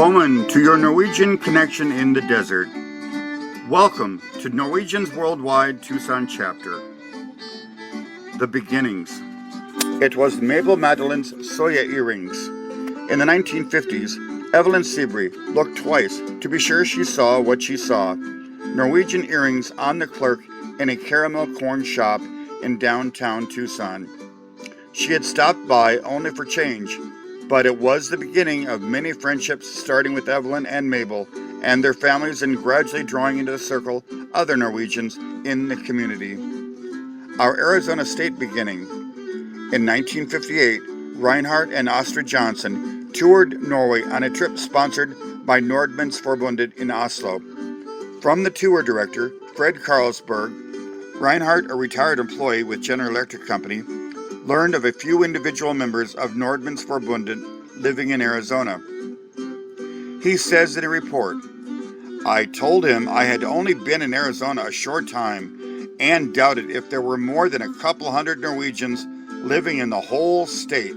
Willkommen to your Norwegian connection in the desert. Welcome to Norwegians Worldwide Tucson Chapter. The beginnings. It was Mabel Madeleine's Soya earrings. In the 1950s, Evelyn Seabury looked twice to be sure she saw what she saw. Norwegian earrings on the clerk in a caramel corn shop in downtown Tucson. She had stopped by only for change, but it was the beginning of many friendships, starting with Evelyn and Mabel and their families, and gradually drawing into the circle other Norwegians in the community. Our Arizona state beginning. In 1958, Reinhardt and Astrid Johnson toured Norway on a trip sponsored by Norwegians Worldwide in Oslo. From the tour director, Fred Carlsberg, Reinhardt, a retired employee with General Electric Company, learned of a few individual members of Norwegians Worldwide living in Arizona. He says in a report, "I told him I had only been in Arizona a short time and doubted if there were more than a couple hundred Norwegians living in the whole state."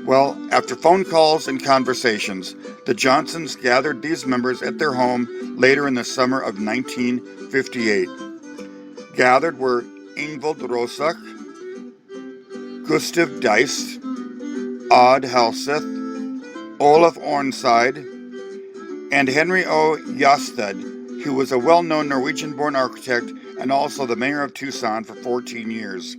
Well, after phone calls and conversations, the Johnsons gathered these members at their home later in the summer of 1958. Gathered were Ingvild Rosak, Gustav Deist, Odd Halseth, Olaf Ornside, and Henry O. Jasted, who was a well-known Norwegian-born architect and also the mayor of Tucson for 14 years.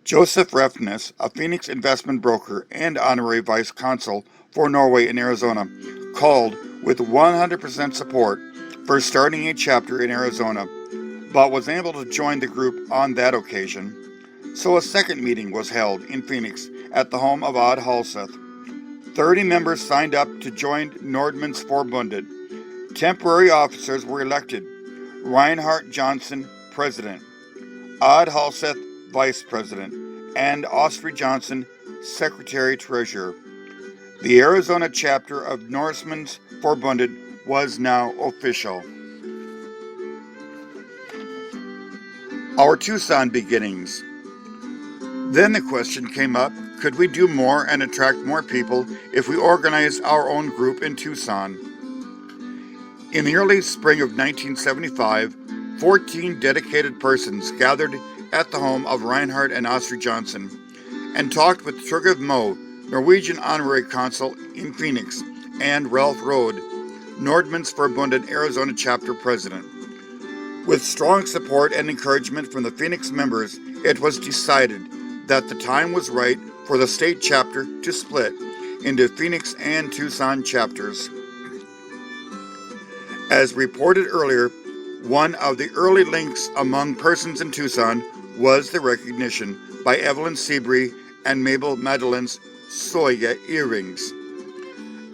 Joseph Refnes, a Phoenix investment broker and honorary vice consul for Norway in Arizona, called with 100% support for starting a chapter in Arizona, but was able to join the group on that occasion. So a second meeting was held in Phoenix at the home of Odd Halseth. 30 members signed up to join Norwegians Worldwide. Temporary officers were elected. Reinhardt Johnson, President. Odd Halseth, Vice President. And Astrid Johnson, Secretary-Treasurer. The Arizona chapter of Norwegians Worldwide was now official. Our Tucson beginnings. Then the question came up, could we do more and attract more people if we organized our own group in Tucson? In the early spring of 1975, 14 dedicated persons gathered at the home of Reinhardt and Astrid Johnson and talked with Torgev Moe, Norwegian honorary consul in Phoenix, and Ralph Rode, Norwegians Worldwide Arizona chapter president. With strong support and encouragement from the Phoenix members, it was decided that the time was right for the state chapter to split into Phoenix and Tucson chapters. As reported earlier, one of the early links among persons in Tucson was the recognition by Evelyn Seabury and Mabel Madeleine's Soya earrings.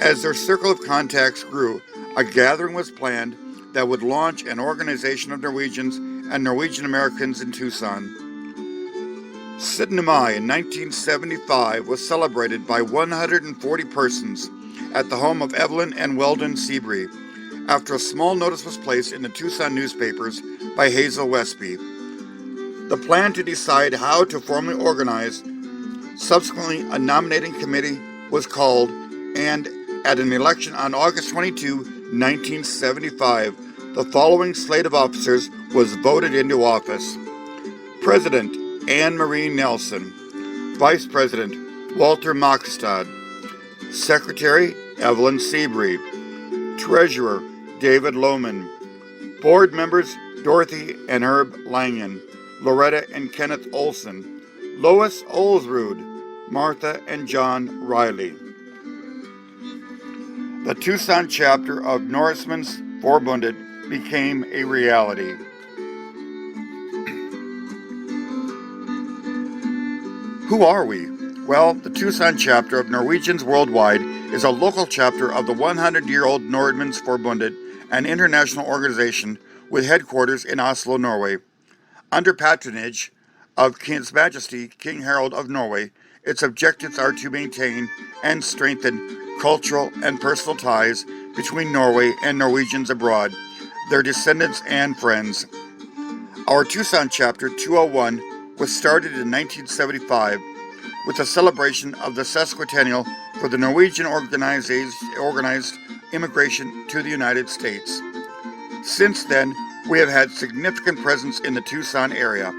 As their circle of contacts grew, a gathering was planned that would launch an organization of Norwegians and Norwegian Americans in Tucson. 7 Mai in 1975 was celebrated by 140 persons at the home of Evelyn and Weldon Seabury, after a small notice was placed in the Tucson newspapers by Hazel Westby. The plan to decide how to formally organize, subsequently a nominating committee was called, and at an election on August 22, 1975, the following slate of officers was voted into office. President Anne Marie Nelson. Vice President Walter Makstad. Secretary Evelyn Seabury. Treasurer David Lohman. Board members Dorothy and Herb Langen. Loretta and Kenneth Olson. Lois Olsrud. Martha and John Riley. The Tucson chapter of Norwegians Worldwide became a reality. Who are we? Well, the Tucson chapter of Norwegians Worldwide is a local chapter of the 100-year-old Norwegians Worldwide, an international organization with headquarters in Oslo, Norway. Under patronage of His Majesty King Harald of Norway, its objectives are to maintain and strengthen cultural and personal ties between Norway and Norwegians abroad, their descendants and friends. Our Tucson chapter 201 was started in 1975 with a celebration of the sesquicentennial for the Norwegian organized immigration to the United States. Since then, we have had significant presence in the Tucson area,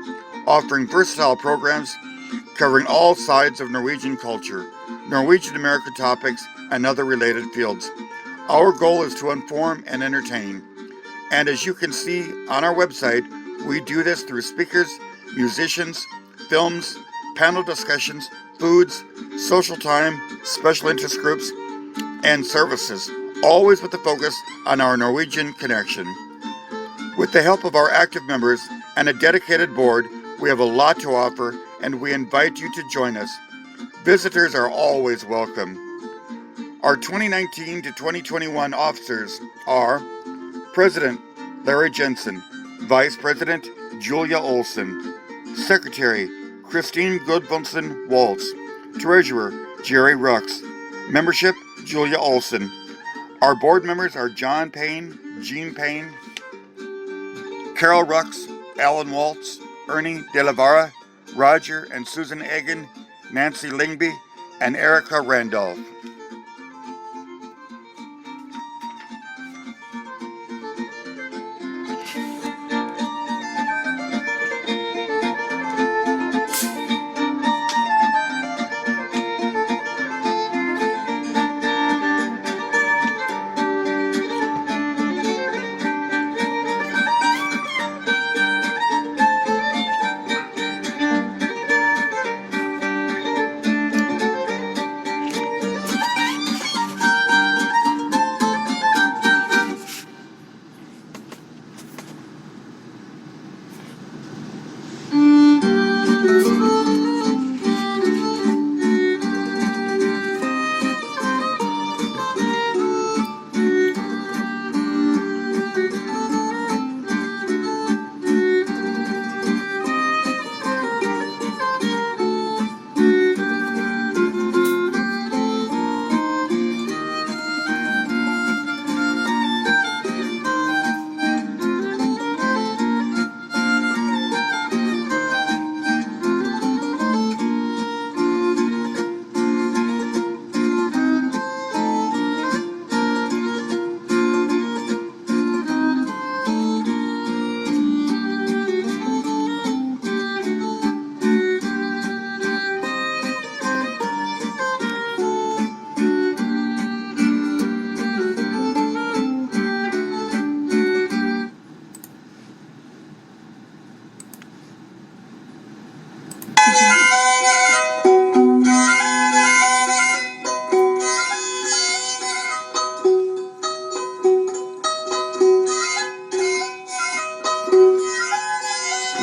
offering versatile programs covering all sides of Norwegian culture, Norwegian American topics, and other related fields. Our goal is to inform and entertain. And as you can see on our website, we do this through speakers, musicians, films, panel discussions, foods, social time, special interest groups, and services, always with the focus on our Norwegian connection. With the help of our active members and a dedicated board, we have a lot to offer, and we invite you to join us. Visitors are always welcome. Our 2019 to 2021 officers are President Larry Jensen, Vice President Julia Olson, Secretary Christine Gudbundsen Waltz, Treasurer Jerry Rux, Membership Julia Olson. Our board members are John Payne, Jean Payne, Carol Rux, Alan Waltz, Ernie De La Vara, Roger and Susan Egan, Nancy Lingby, and Erica Randolph.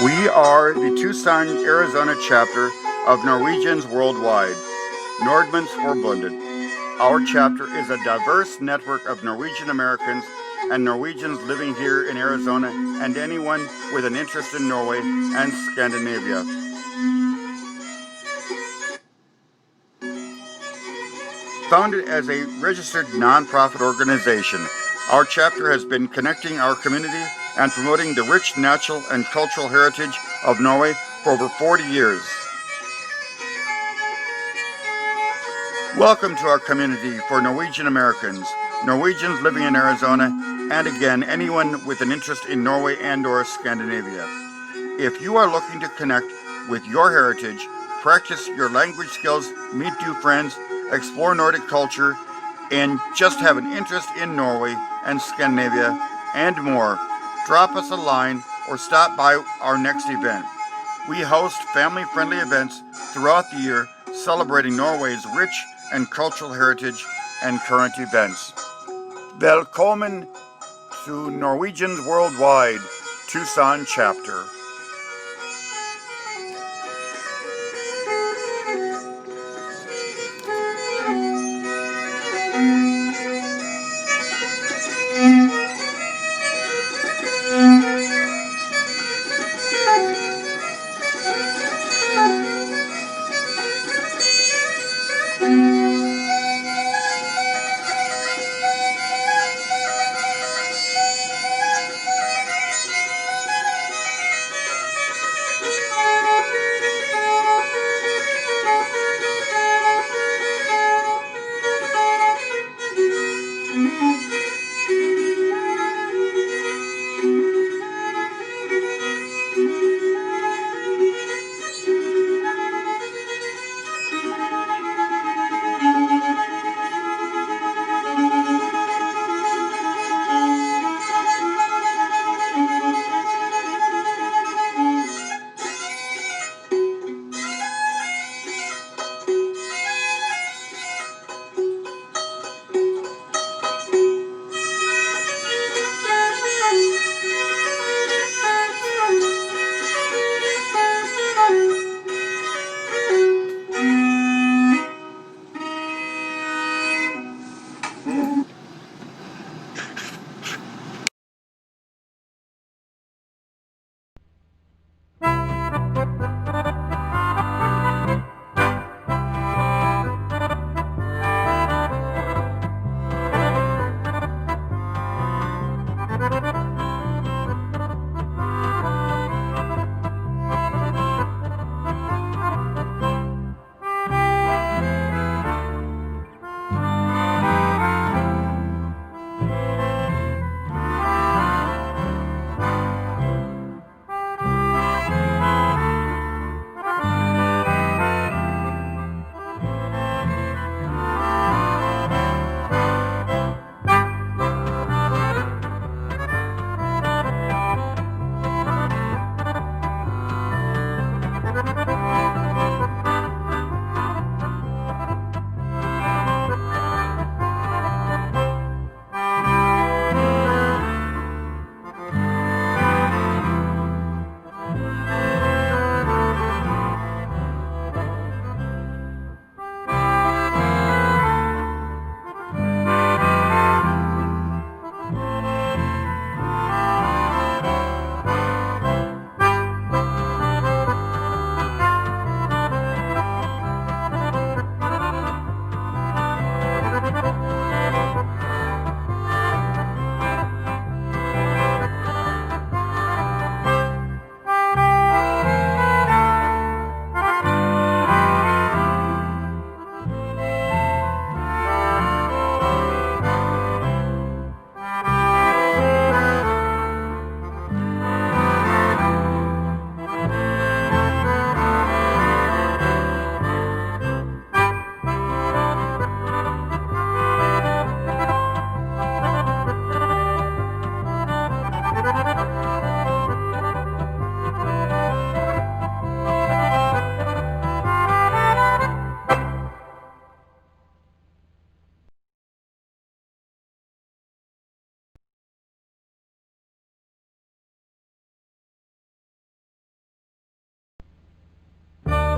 We are the Tucson, Arizona chapter of Norwegians Worldwide, Nordmanns Forbundet. Our chapter is a diverse network of Norwegian Americans and Norwegians living here in Arizona and anyone with an interest in Norway and Scandinavia. Founded as a registered nonprofit organization, our chapter has been connecting our community and promoting the rich natural and cultural heritage of Norway for over 40 years. Welcome to our community for Norwegian Americans, Norwegians living in Arizona, and again, anyone with an interest in Norway and/or Scandinavia. If you are looking to connect with your heritage, practice your language skills, meet new friends, explore Nordic culture, and just have an interest in Norway and Scandinavia and more, drop us a line or stop by our next event. We host family-friendly events throughout the year celebrating Norway's rich and cultural heritage and current events. Velkommen to Norwegians Worldwide Tucson Chapter.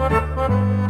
Bye.